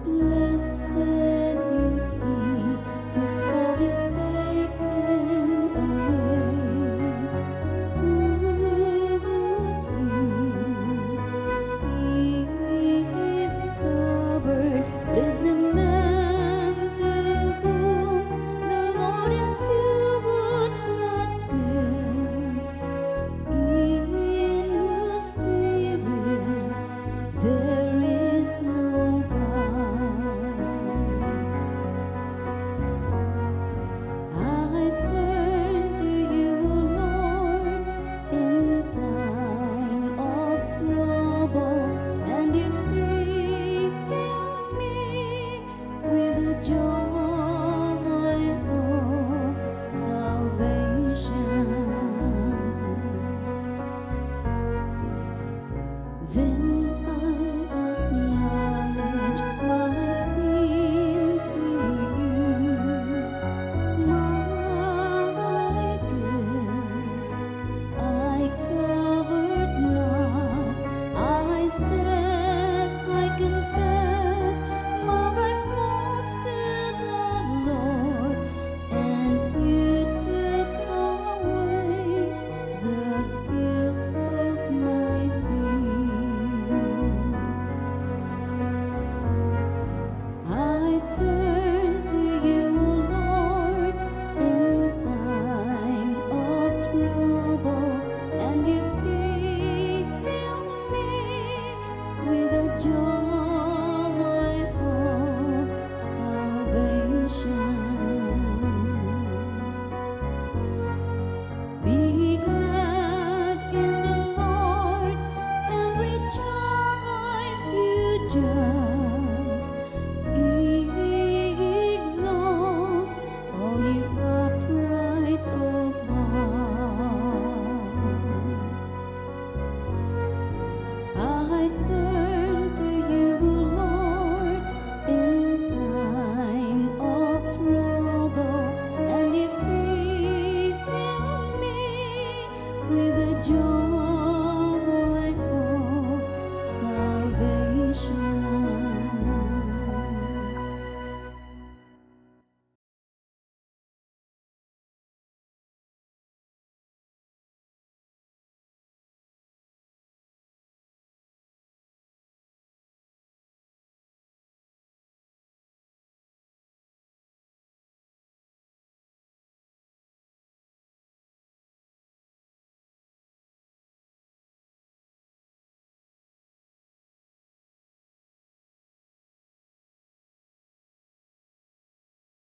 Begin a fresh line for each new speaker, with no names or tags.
Blessed is he whose fault is taken away. Who will see? He is covered. Bless the man to whom the Lord imputes not good, in whose spirit there is no God. I turn to you, Lord, in time of trouble, and you fill me with the joy of salvation. Then